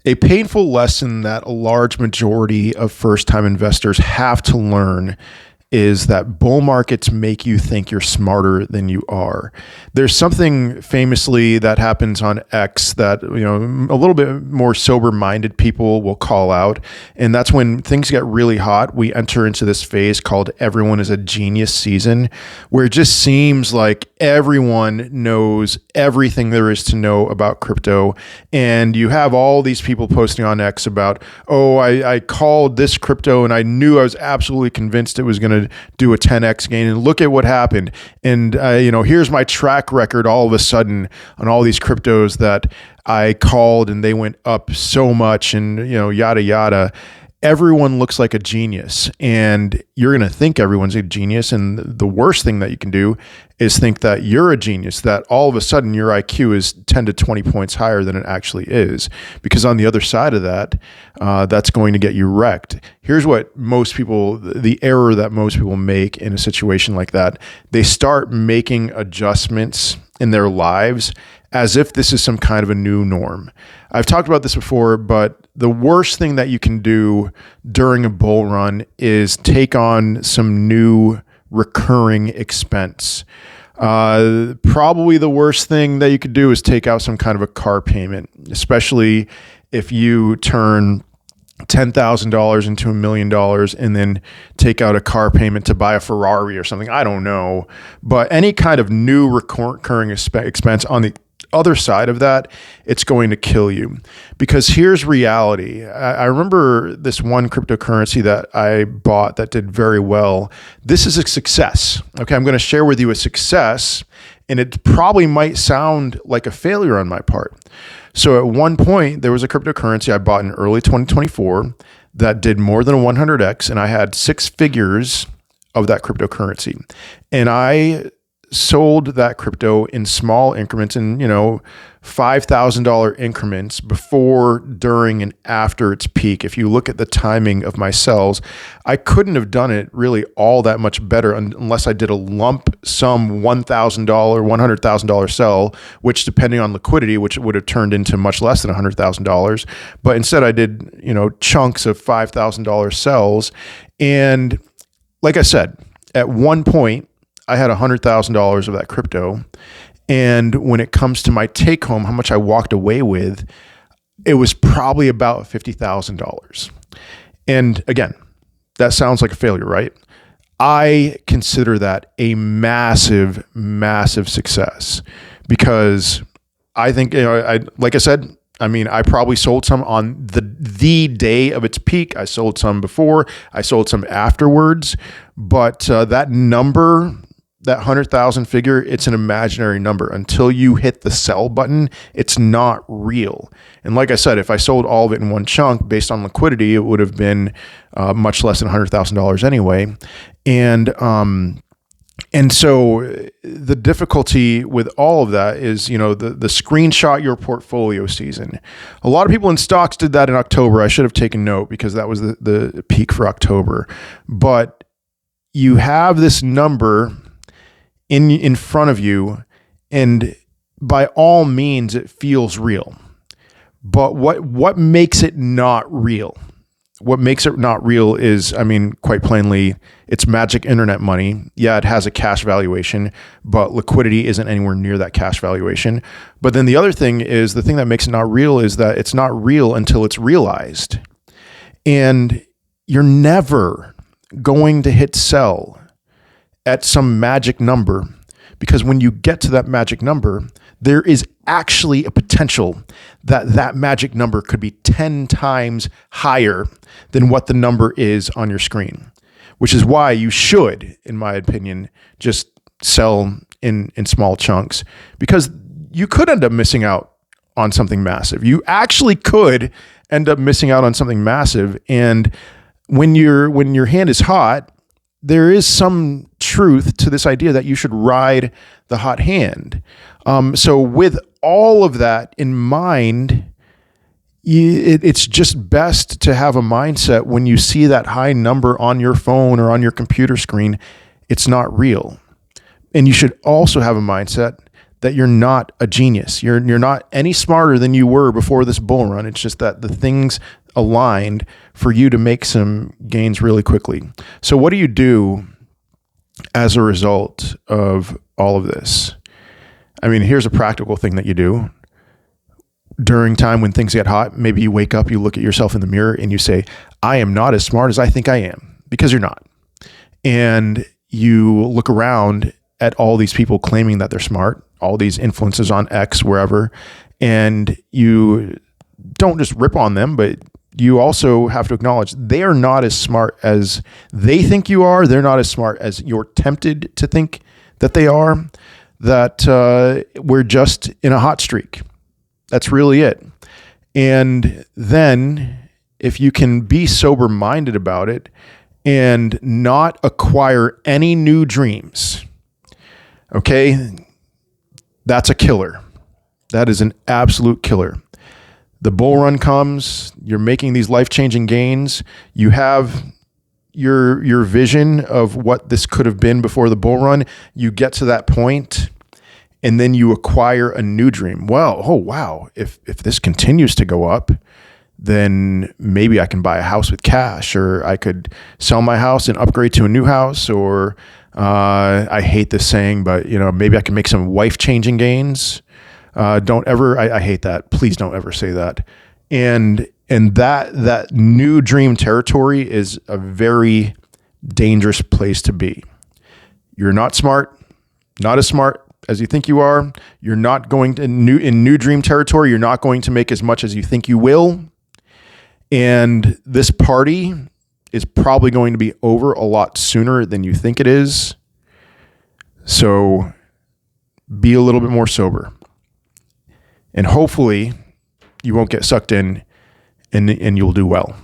A painful lesson that a large majority of first-time investors have to learn is that bull markets make you think you're smarter than you are. There's something famously that happens on X that, a little bit more sober-minded people will call out, and that's when things get really hot. We enter into this phase called everyone is a genius season, where it just seems like everyone knows everything there is to know about crypto, and you have all these people posting on X about, I called this crypto and I knew, I was absolutely convinced it was going to do a 10x gain, and look at what happened. And here's my track record all of a sudden on all these cryptos that I called and they went up so much, and yada yada. Everyone looks like a genius, and you're going to think everyone's a genius. And the worst thing that you can do is think that you're a genius, that all of a sudden your IQ is 10 to 20 points higher than it actually is. Because on the other side of that, that's going to get you wrecked. Here's what the error that most people make in a situation like that. They start making adjustments in their lives as if this is some kind of a new norm. I've talked about this before, but the worst thing that you can do during a bull run is take on some new recurring expense. Probably the worst thing that you could do is take out some kind of a car payment, especially if you turn $10,000 into $1 million and then take out a car payment to buy a Ferrari or something. I don't know. But any kind of new recurring expense on the other side of that, it's going to kill you. Because here's reality. I remember this one cryptocurrency that I bought that did very well. This is a success. Okay, I'm going to share with you a success, and it probably might sound like a failure on my part. So at one point, there was a cryptocurrency I bought in early 2024 that did more than a 100x, and I had 6 figures of that cryptocurrency. And I sold that crypto in small increments, in $5,000 increments before, during, and after its peak. If you look at the timing of my sells, I couldn't have done it really all that much better unless I did a lump sum $1,000, $100,000 sell, which depending on liquidity, which would have turned into much less than $100,000. But instead I did, chunks of $5,000 sells. And like I said, at one point, I had $100,000 of that crypto. And when it comes to my take home, how much I walked away with, it was probably about $50,000. And again, that sounds like a failure, right? I consider that a massive, massive success, because I think, like I said, I probably sold some on the day of its peak. I sold some before, I sold some afterwards, but that number, that 100,000 figure, it's an imaginary number. Until you hit the sell button, it's not real. And like I said, if I sold all of it in one chunk based on liquidity, it would have been much less than $100,000 anyway. And so the difficulty with all of that is, the screenshot your portfolio season. A lot of people in stocks did that in October. I should have taken note because that was the peak for October. But you have this number in front of you, and by all means, it feels real. But what makes it not real? What makes it not real is, quite plainly, it's magic internet money. Yeah, it has a cash valuation, but liquidity isn't anywhere near that cash valuation. But then the other thing is, the thing that makes it not real is that it's not real until it's realized. And you're never going to hit sell at some magic number, because when you get to that magic number, there is actually a potential that that magic number could be 10 times higher than what the number is on your screen, which is why you should, in my opinion, just sell in small chunks, because you could end up missing out on something massive. You actually could end up missing out on something massive. And when your hand is hot, there is some truth to this idea that you should ride the hot hand. So with all of that in mind, it's just best to have a mindset when you see that high number on your phone or on your computer screen, it's not real. And you should also have a mindset that you're not a genius. You're not any smarter than you were before this bull run. It's just that the things aligned for you to make some gains really quickly. So what do you do as a result of all of this? I mean, here's a practical thing that you do. During time when things get hot, maybe you wake up, you look at yourself in the mirror and you say, I am not as smart as I think I am, because you're not. And you look around at all these people claiming that they're smart, all these influences on X, wherever, and you don't just rip on them, but you also have to acknowledge they are not as smart as they think you are. They're not as smart as you're tempted to think that they are, that we're just in a hot streak. That's really it. And then if you can be sober-minded about it and not acquire any new dreams, okay, that's a killer. That is an absolute killer. The bull run comes, you're making these life-changing gains. You have your vision of what this could have been before the bull run. You get to that point, and then you acquire a new dream. Well, oh wow, if this continues to go up, then maybe I can buy a house with cash, or I could sell my house and upgrade to a new house, or I hate this saying, but maybe I can make some wife-changing gains. I hate that. Please don't ever say that. And that new dream territory is a very dangerous place to be. You're not smart, not as smart as you think you are. You're not going to in new dream territory. You're not going to make as much as you think you will. And this party is probably going to be over a lot sooner than you think it is. So be a little bit more sober. And hopefully you won't get sucked in, and you'll do well.